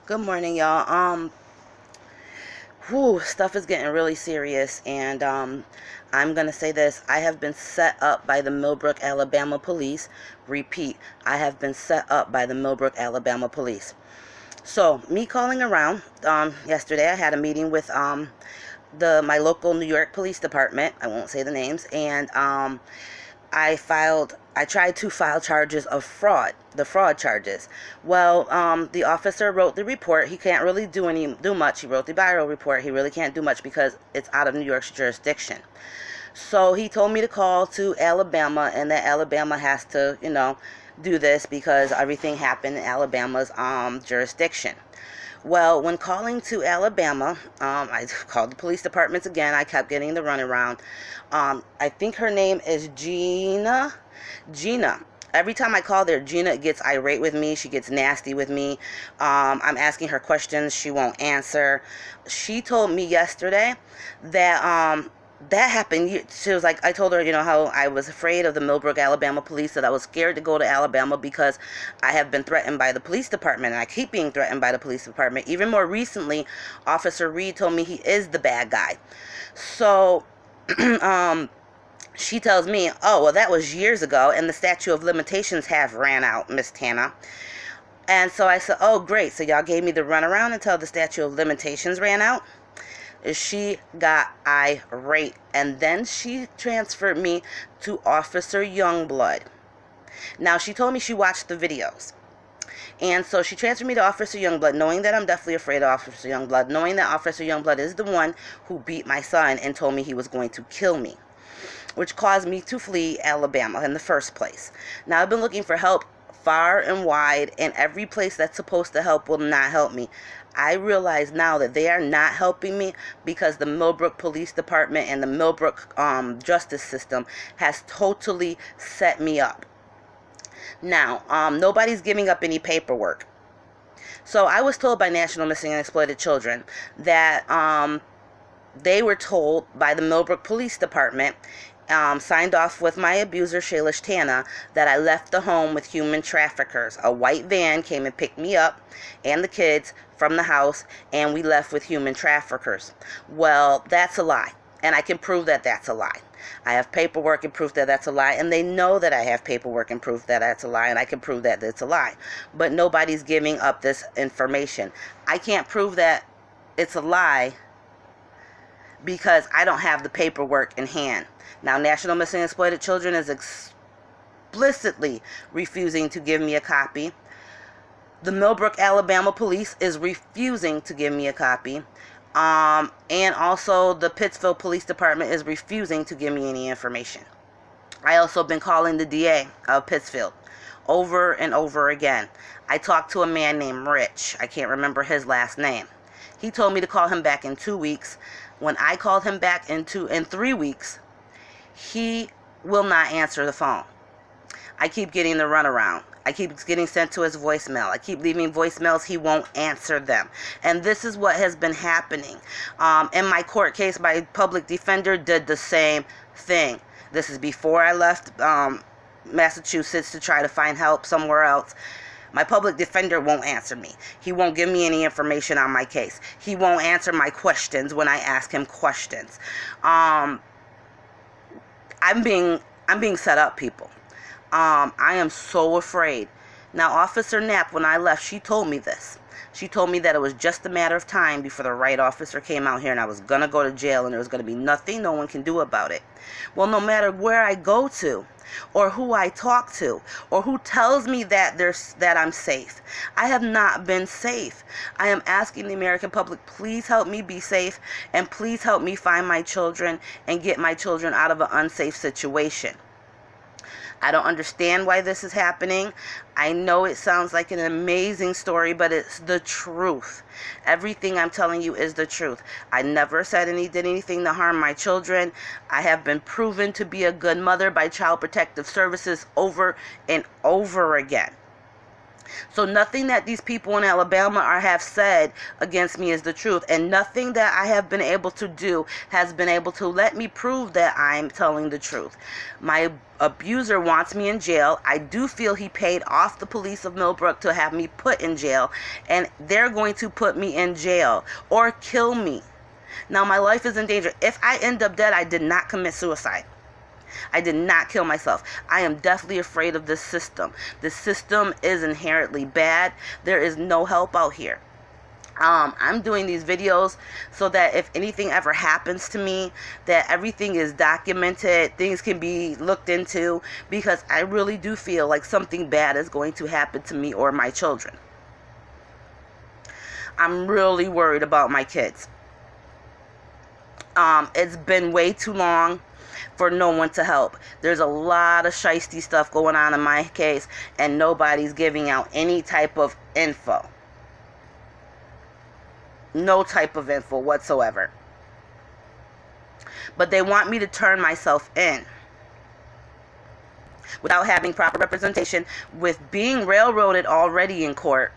Good morning, y'all. Stuff is getting really serious, and I'm gonna say this: I have been set up by the Millbrook, Alabama police. Repeat: I have been set up by the Millbrook, Alabama police. So, me calling around. Yesterday, I had a meeting with my local New York Police Department. I won't say the names, and I tried to file charges of fraud, the fraud charges. Well, the officer wrote the report. He can't really do much. He wrote the viral report. He really can't do much because it's out of New York's jurisdiction. So he told me to call to Alabama, and that Alabama has to, do this because everything happened in Alabama's jurisdiction. Well, when calling to Alabama, I called the police departments again. I kept getting the runaround. I think her name is Gina. Every time I call there, Gina gets irate with me. She gets nasty with me. I'm asking her questions. She won't answer. She told me yesterday that that happened. She was like, I told her, how I was afraid of the Millbrook, Alabama police, that I was scared to go to Alabama because I have been threatened by the police department, and I keep being threatened by the police department. Even more recently, Officer Reed told me he is the bad guy. So, she tells me, oh, well, that was years ago, and the statute of limitations have ran out, Miss Tana. And so I said, oh, great. So y'all gave me the runaround until the statute of limitations ran out? She got irate, and then she transferred me to Officer Youngblood. Now, she told me she watched the videos, and so she transferred me to Officer Youngblood, knowing that I'm definitely afraid of Officer Youngblood, knowing that Officer Youngblood is the one who beat my son and told me he was going to kill me, which caused me to flee Alabama in the first place. Now, I've been looking for help far and wide, and every place that's supposed to help will not help me. I realize now that they are not helping me because the Millbrook Police Department and the Millbrook justice system has totally set me up. Now, nobody's giving up any paperwork. So I was told by National Missing and Exploited Children that they were told by the Millbrook Police Department, signed off with my abuser, Shayla Tana, that I left the home with human traffickers. A white van came and picked me up and the kids from the house, and we left with human traffickers. Well, that's a lie, and I can prove that that's a lie. I have paperwork and proof that that's a lie, and they know that I have paperwork and proof that that's a lie, and I can prove that it's a lie. But nobody's giving up this information. I can't prove that it's a lie because I don't have the paperwork in hand. Now, National Missing and Exploited Children is explicitly refusing to give me a copy. The Millbrook, Alabama police is refusing to give me a copy. And also the Pittsville Police Department is refusing to give me any information. I also been calling the DA of Pittsfield over and over again. I talked to a man named Rich. I can't remember his last name. He told me to call him back in 2 weeks. When I called him back in 3 weeks, he will not answer the phone. I keep getting the runaround. I keep getting sent to his voicemail. I keep leaving voicemails. He won't answer them. And this is what has been happening. In my court case, my public defender did the same thing. This is before I left Massachusetts to try to find help somewhere else. My public defender won't answer me. He won't give me any information on my case. He won't answer my questions when I ask him questions. I'm being set up, people. I am so afraid. Now, Officer Knapp, when I left, she told me this. She told me that it was just a matter of time before the right officer came out here, and I was going to go to jail, and there was going to be nothing no one can do about it. Well, no matter where I go to, or who I talk to, or who tells me that I'm safe, I have not been safe. I am asking the American public, please help me be safe, and please help me find my children and get my children out of an unsafe situation. I don't understand why this is happening. I know it sounds like an amazing story, but it's the truth. Everything I'm telling you is the truth. I never did anything to harm my children. I have been proven to be a good mother by Child Protective Services over and over again. So nothing that these people in Alabama have said against me is the truth. And nothing that I have been able to do has been able to let me prove that I'm telling the truth. My abuser wants me in jail. I do feel he paid off the police of Millbrook to have me put in jail. And they're going to put me in jail or kill me. Now my life is in danger. If I end up dead, I did not commit suicide. I did not kill myself. I am deathly afraid of this system. This system is inherently bad. There is no help out here. I'm doing these videos so that if anything ever happens to me, that everything is documented, things can be looked into, because I really do feel like something bad is going to happen to me or my children. I'm really worried about my kids. It's been way too long for no one to help. There's a lot of shiesty stuff going on in my case, and nobody's giving out any type of info. No type of info whatsoever. But they want me to turn myself in without having proper representation, with being railroaded already in court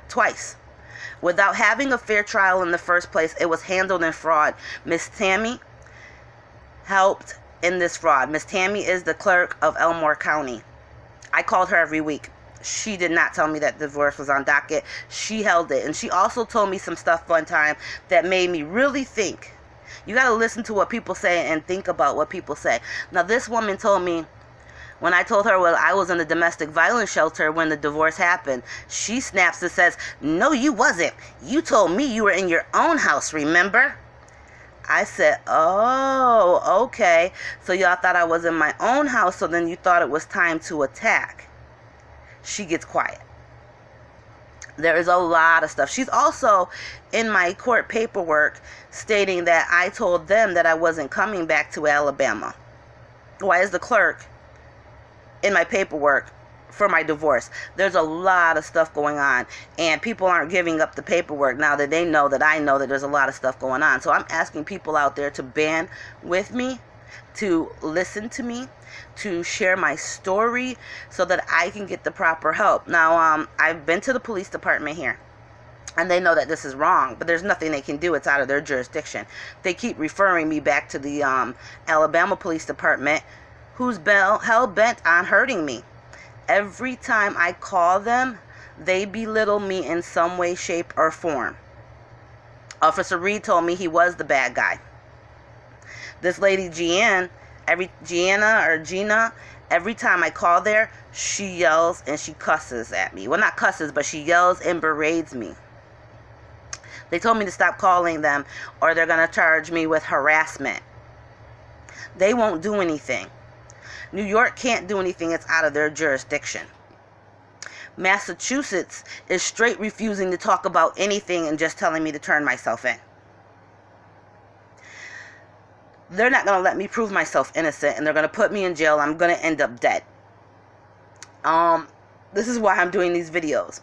twice. Without having a fair trial in the first place, it was handled in fraud. Miss Tammy helped in this fraud. Miss Tammy is the clerk of Elmore County. I called her every week. She did not tell me that divorce was on docket. She held it. And she also told me some stuff one time that made me really think. You got to listen to what people say and think about what people say. Now, this woman told me, when I told her, well, I was in the domestic violence shelter when the divorce happened, she snaps and says, no, you wasn't. You told me you were in your own house, remember? I said, oh, okay. So y'all thought I was in my own house, so then you thought it was time to attack. She gets quiet. There is a lot of stuff. She's also in my court paperwork stating that I told them that I wasn't coming back to Alabama. Why is the clerk in my paperwork for my divorce? There's a lot of stuff going on, and people aren't giving up the paperwork now that they know that I know that there's a lot of stuff going on. So I'm asking people out there to band with me, to listen to me, to share my story so that I can get the proper help. Now, I've been to the police department here, and they know that this is wrong, but there's nothing they can do. It's out of their jurisdiction. They keep referring me back to the Alabama Police Department, who's hell-bent on hurting me. Every time I call them, they belittle me in some way, shape, or form. Officer Reed told me he was the bad guy. This lady Gina, every time I call there, she yells and she cusses at me. Well, not cusses, but she yells and berates me. They told me to stop calling them or they're going to charge me with harassment. They won't do anything. New York can't do anything. It's out of their jurisdiction. Massachusetts is straight refusing to talk about anything and just telling me to turn myself in. They're not going to let me prove myself innocent, and they're going to put me in jail. I'm going to end up dead. This is why I'm doing these videos.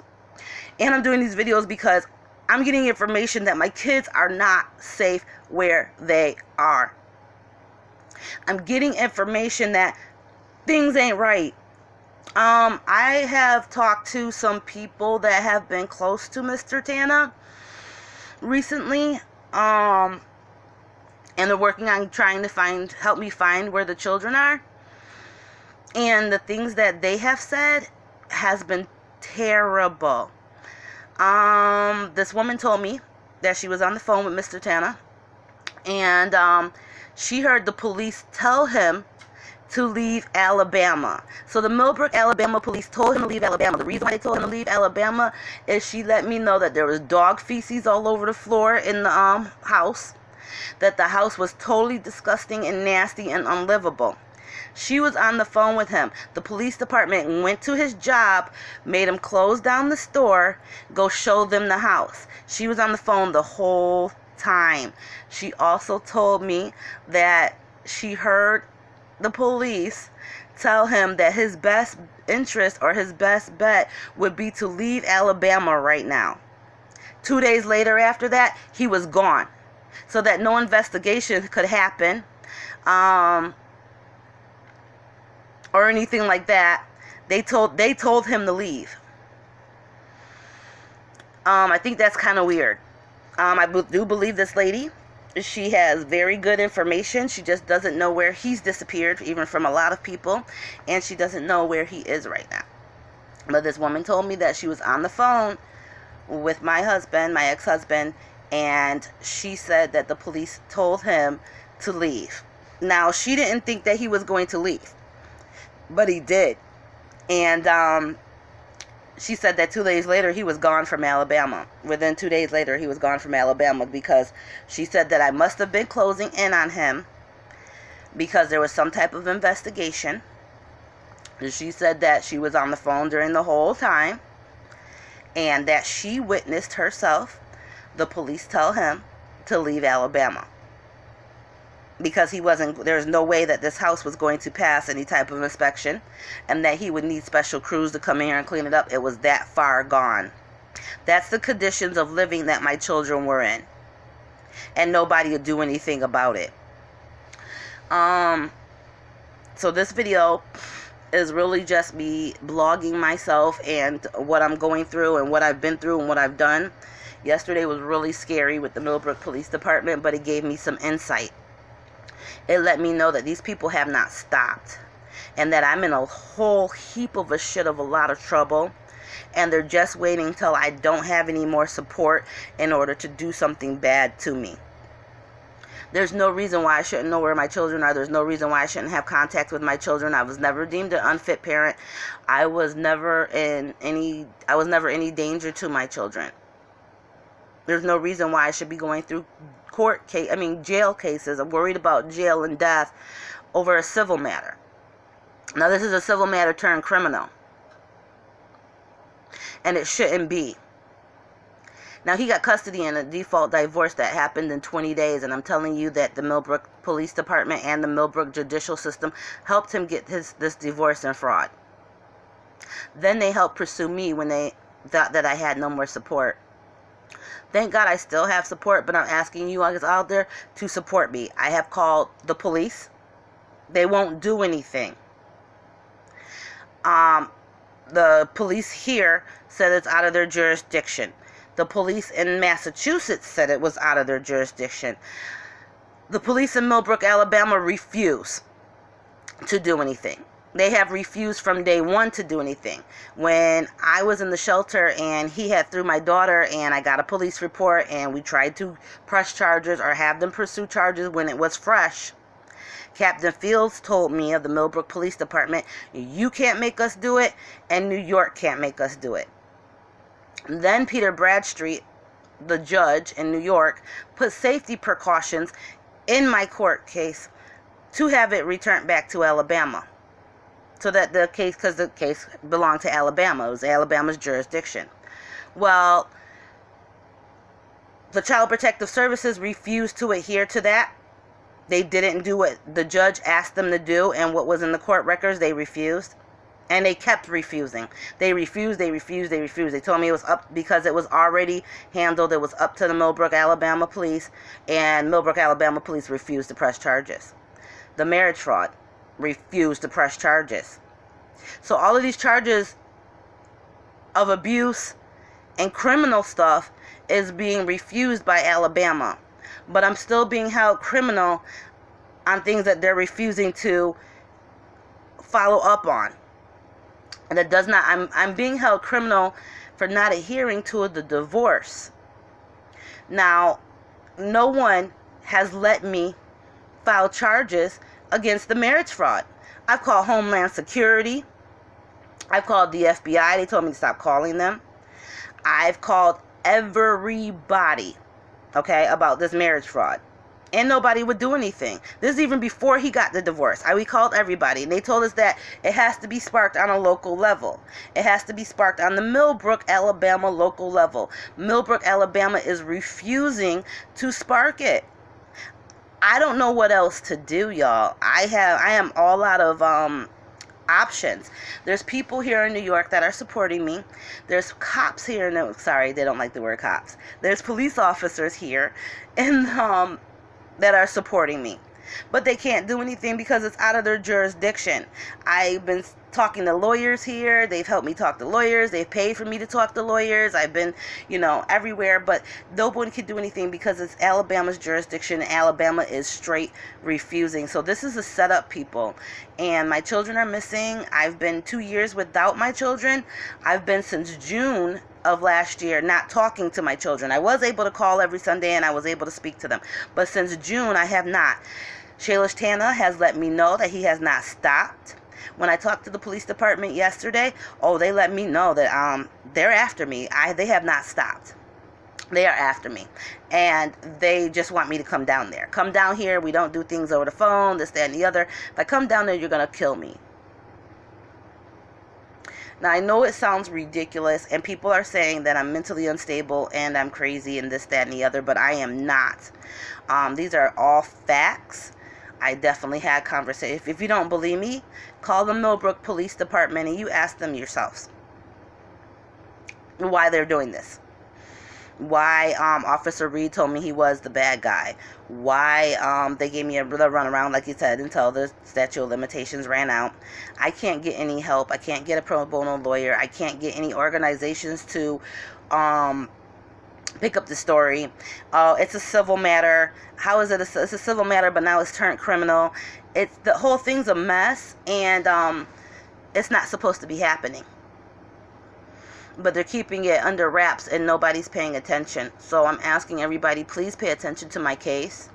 And I'm doing these videos because I'm getting information that my kids are not safe where they are. I'm getting information that things ain't right. I have talked to some people that have been close to Mr. Tana recently, and they're working on trying to help me find where the children are. And the things that they have said has been terrible. This woman told me that she was on the phone with Mr. Tana, and she heard the police tell him to leave Alabama. So the Millbrook, Alabama police told him to leave Alabama. The reason why they told him to leave Alabama is she let me know that there was dog feces all over the floor in the house, that the house was totally disgusting and nasty and unlivable. She was on the phone with him. The police department went to his job, made him close down the store, go show them the house. She was on the phone the whole time. She also told me that she heard the police tell him that his best interest or his best bet would be to leave Alabama right now. 2 days later after that, he was gone, so that no investigation could happen or anything like that. They told him to leave. I think that's kind of weird. I do believe this lady. She has very good information. She just doesn't know where he's disappeared, even from a lot of people. And she doesn't know where he is right now. But this woman told me that she was on the phone with my husband, my ex-husband, and she said that the police told him to leave. Now, she didn't think that he was going to leave, but he did. And she said that 2 days later, he was gone from Alabama. Within 2 days later, he was gone from Alabama, because she said that I must have been closing in on him because there was some type of investigation. She said that she was on the phone during the whole time, and that she witnessed herself the police tell him to leave Alabama, because there's no way that this house was going to pass any type of inspection, and that he would need special crews to come in here and clean it up. It was that far gone. That's the conditions of living that my children were in, and nobody would do anything about it. So this video is really just me blogging myself and what I'm going through and what I've been through and what I've done. Yesterday was really scary with the Millbrook Police Department, but it gave me some insight. It let me know that these people have not stopped, and that I'm in a whole heap of a lot of trouble, and they're just waiting till I don't have any more support in order to do something bad to me. There's no reason why I shouldn't know where my children are. There's no reason why I shouldn't have contact with my children. I was never deemed an unfit parent. I was never any danger to my children. There's no reason why I should be going through jail cases. I'm worried about jail and death over a civil matter. Now, this is a civil matter turned criminal, and it shouldn't be. Now, he got custody in a default divorce that happened in 20 days, and I'm telling you that the Millbrook Police Department and the Millbrook judicial system helped him get this divorce and fraud. Then they helped pursue me when they thought that I had no more support. Thank God I still have support, but I'm asking you guys out there to support me. I have called the police. They won't do anything. The police here said it's out of their jurisdiction. The police in Massachusetts said it was out of their jurisdiction. The police in Millbrook, Alabama refuse to do anything. They have refused from day one to do anything. When I was in the shelter and he had threw my daughter, and I got a police report, and we tried to press charges or have them pursue charges when it was fresh, Captain Fields told me of the Millbrook Police Department, you can't make us do it, and New York can't make us do it. Then Peter Bradstreet, the judge in New York, put safety precautions in my court case to have it returned back to Alabama. So that because the case belonged to Alabama. It was Alabama's jurisdiction. Well, the Child Protective Services refused to adhere to that. They didn't do what the judge asked them to do, and what was in the court records, they refused. And they kept refusing. They refused. They told me it was up because it was already handled. It was up to the Millbrook, Alabama police, and Millbrook, Alabama police refused to press charges. The marriage fraud refused to press charges. So all of these charges of abuse and criminal stuff is being refused by Alabama. But I'm still being held criminal on things that they're refusing to follow up on. And it does not, I'm being held criminal for not adhering to the divorce. Now, no one has let me file charges against the marriage fraud. I've called Homeland Security. I've called the FBI. They told me to stop calling them. I've called everybody, okay, about this marriage fraud. And nobody would do anything. This is even before he got the divorce. We called everybody, and they told us that it has to be sparked on a local level. It has to be sparked on the Millbrook, Alabama local level. Millbrook, Alabama is refusing to spark it. I don't know what else to do, y'all. I am all out of options. There's people here in New York that are supporting me. There's cops here. No, sorry, they don't like the word cops. There's police officers here, and that are supporting me, but they can't do anything because it's out of their jurisdiction. I've been talking to lawyers here. They've helped me talk to lawyers. They've paid for me to talk to lawyers. I've been, everywhere, but nobody can do anything because it's Alabama's jurisdiction. Alabama is straight refusing. So this is a setup, people. And my children are missing. I've been 2 years without my children. I've been since June of last year not talking to my children. I was able to call every Sunday and I was able to speak to them. But since June, I have not. Shalish Tana has let me know that he has not stopped. When I talked to the police department yesterday, they let me know that they're after me. They have not stopped. They are after me. And they just want me to come down there. Come down here. We don't do things over the phone, this, that, and the other. If I come down there, you're going to kill me. Now, I know it sounds ridiculous, and people are saying that I'm mentally unstable and I'm crazy and this, that, and the other, but I am not. These are all facts. I definitely had conversations. If you don't believe me, call the Millbrook Police Department and you ask them yourselves why they're doing this. Why Officer Reed told me he was the bad guy. Why they gave me a runaround, like you said, until the statute of limitations ran out. I can't get any help. I can't get a pro bono lawyer. I can't get any organizations to pick up the story. It's a civil matter. How is it? It's a civil matter, but now it's turned criminal. The whole thing's a mess, and it's not supposed to be happening. But they're keeping it under wraps and nobody's paying attention. So I'm asking everybody, please pay attention to my case.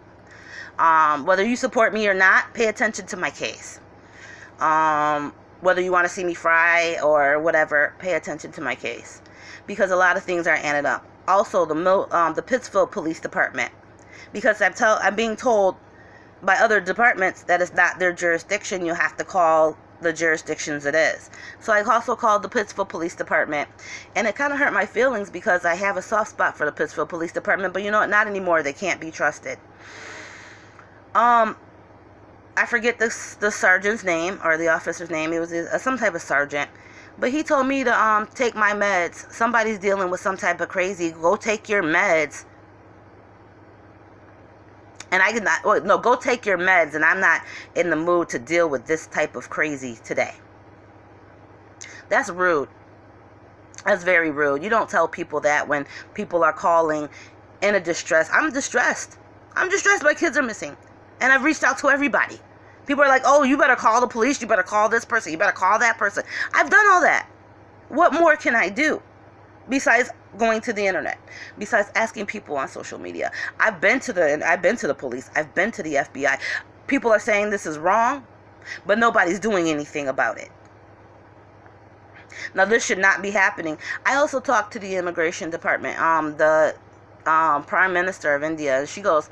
Whether you support me or not, pay attention to my case. Whether you want to see me fry or whatever, pay attention to my case. Because a lot of things are added up. Also, the Pittsfield Police Department. Because I'm being told by other departments that it's not their jurisdiction. You have to call the jurisdictions it is. So I also called the Pittsfield Police Department, and it kind of hurt my feelings because I have a soft spot for the Pittsfield Police Department, but you know what, not anymore. They can't be trusted. I forget the sergeant's name or the officer's name. It was some type of sergeant, but he told me to take my meds. Somebody's dealing with some type of crazy. Go take your meds. And I did not, no, go take your meds, and I'm not in the mood to deal with this type of crazy today. That's rude. That's very rude. You don't tell people that when people are calling in a distress. I'm distressed. I'm distressed. My kids are missing. And I've reached out to everybody. People are like, oh, you better call the police. You better call this person. You better call that person. I've done all that. What more can I do? Besides going to the internet, besides asking people on social media. I've been to the police. I've been to the FBI. People are saying this is wrong, but nobody's doing anything about it. Now, this should not be happening. I also talked to the immigration department, the Prime Minister of India. She goes,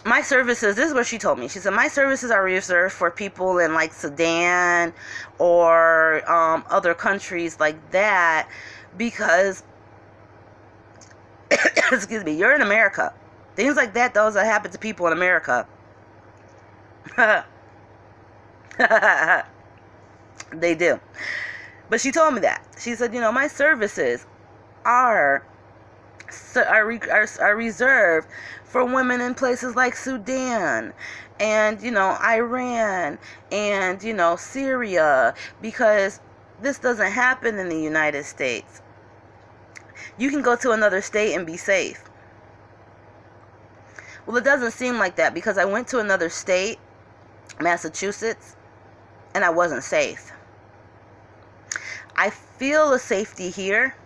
my services, this is what she told me. She said, my services are reserved for people in like Sudan or other countries like that, because excuse me, you're in America. Things like that, those that happen to people in America. They do. But she told me that. She said, my services are reserved for women in places like Sudan and, Iran and, Syria, because this doesn't happen in the United States. You can go to another state and be safe. Well, it doesn't seem like that, because I went to another state, Massachusetts, and I wasn't safe. I feel a safety here,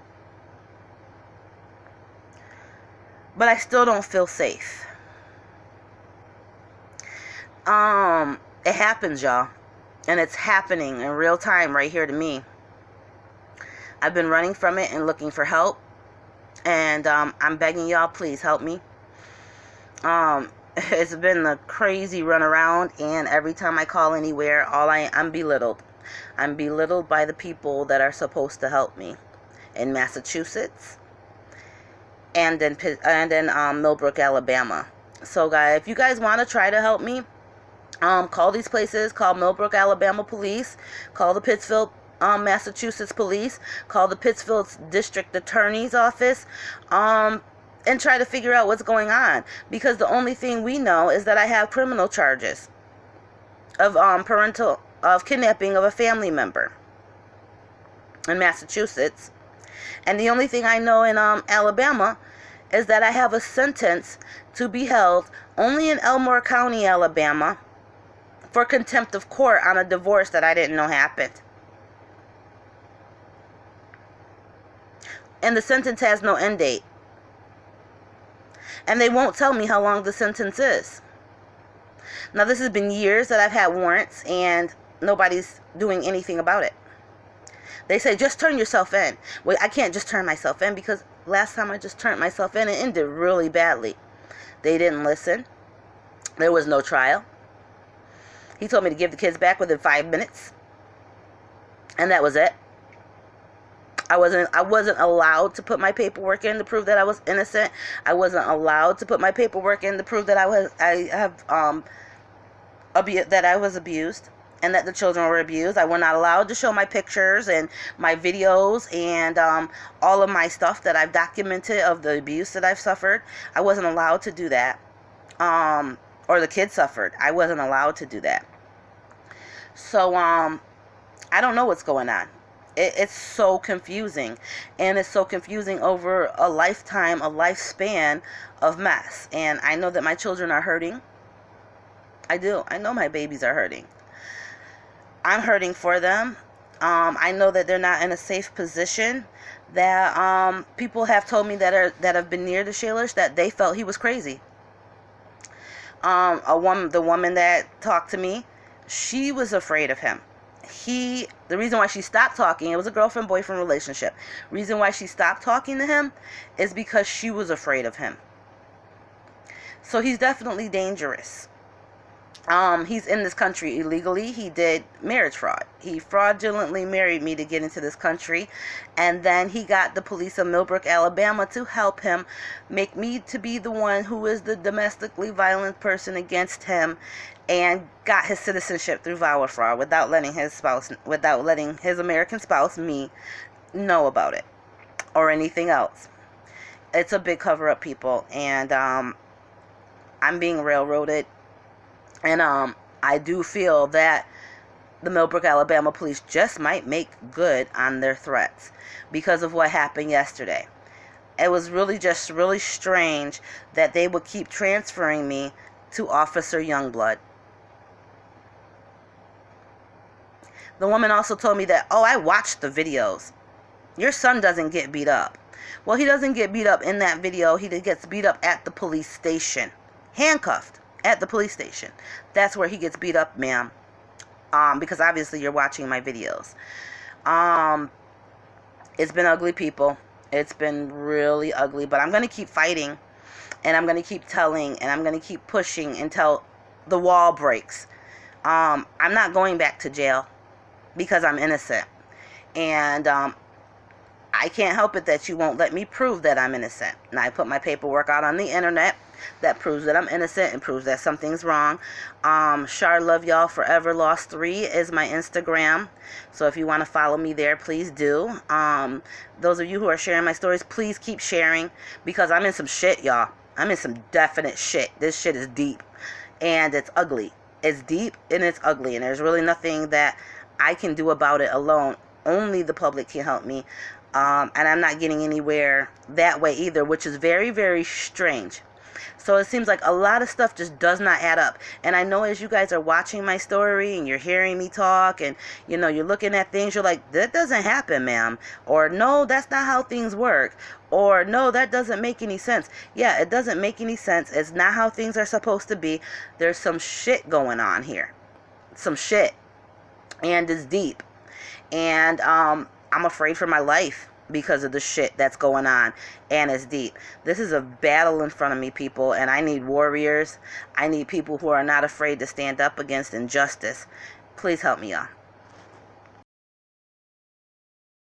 but I still don't feel safe. It happens, y'all. And it's happening in real time right here to me. I've been running from it and looking for help. And I'm begging y'all, please help me. It's been a crazy run around, and every time I call anywhere, I'm belittled. I'm belittled by the people that are supposed to help me in Massachusetts and in Millbrook, Alabama. So, guys, if you guys want to try to help me, call these places. Call Millbrook, Alabama Police. Call the Pittsfield, Massachusetts Police. Call the Pittsfield District Attorney's Office. And try to figure out what's going on. Because the only thing we know is that I have criminal charges of parental of kidnapping of a family member in Massachusetts. And the only thing I know in Alabama is that I have a sentence to be held only in Elmore County, Alabama, for contempt of court on a divorce that I didn't know happened. And the sentence has no end date. And they won't tell me how long the sentence is. Now, this has been years that I've had warrants, and nobody's doing anything about it. They say, just turn yourself in. Well, I can't just turn myself in, because last time I just turned myself in, it ended really badly. They didn't listen. There was no trial. He told me to give the kids back within 5 minutes. And that was it. I wasn't allowed to put my paperwork in to prove that I was innocent. I wasn't allowed to put my paperwork in to prove that I was abused and that the children were abused. I was not allowed to show my pictures and my videos and all of my stuff that I've documented of the abuse that I've suffered. I wasn't allowed to do that. Or the kids suffered. I wasn't allowed to do that. So I don't know what's going on. It's so confusing, and it's so confusing over a lifespan of mess. And I know that my children are hurting. I do. I know my babies are hurting. I'm hurting for them. I know that they're not in a safe position. That people have told me that have been near the Shalish that they felt he was crazy. The woman that talked to me, she was afraid of him. The reason why she stopped talking, it was a girlfriend-boyfriend relationship. Reason why she stopped talking to him is because she was afraid of him. So he's definitely dangerous. He's in this country illegally. He did marriage fraud. He fraudulently married me to get into this country. And then he got the police of Millbrook, Alabama to help him make me to be the one who is the domestically violent person against him, and got his citizenship through vow fraud without letting his American spouse, me, know about it or anything else. It's a big cover-up, people. And I'm being railroaded. And I do feel that the Millbrook, Alabama police just might make good on their threats because of what happened yesterday. It was really strange that they would keep transferring me to Officer Youngblood. The woman also told me that, I watched the videos. Your son doesn't get beat up. Well, he doesn't get beat up in that video. He gets beat up at the police station. Handcuffed at the police station. That's where he gets beat up, ma'am. Because obviously you're watching my videos. It's been ugly, people. It's been really ugly. But I'm going to keep fighting. And I'm going to keep telling. And I'm going to keep pushing until the wall breaks. I'm not going back to jail because I'm innocent. And I can't help it that you won't let me prove that I'm innocent. And I put my paperwork out on the internet that proves that I'm innocent and proves that something's wrong. Char Love Y'all Forever Lost 3 is my Instagram. So if you want to follow me there, please do. Those of you who are sharing my stories, please keep sharing, because I'm in some shit, y'all. I'm in some definite shit. This shit is deep and it's ugly. It's deep and it's ugly, and there's really nothing that I can do about it alone. Only the public can help me. And I'm not getting anywhere that way either, which is very, very strange. So it seems like a lot of stuff just does not add up. And I know as you guys are watching my story and you're hearing me talk and, you're looking at things, you're like, that doesn't happen, ma'am. Or, no, that's not how things work. Or, no, that doesn't make any sense. Yeah, it doesn't make any sense. It's not how things are supposed to be. There's some shit going on here. Some shit. And it's deep. And I'm afraid for my life because of the shit that's going on, and it's deep. This is a battle in front of me, people, and I need warriors. I need people who are not afraid to stand up against injustice. Please help me, y'all.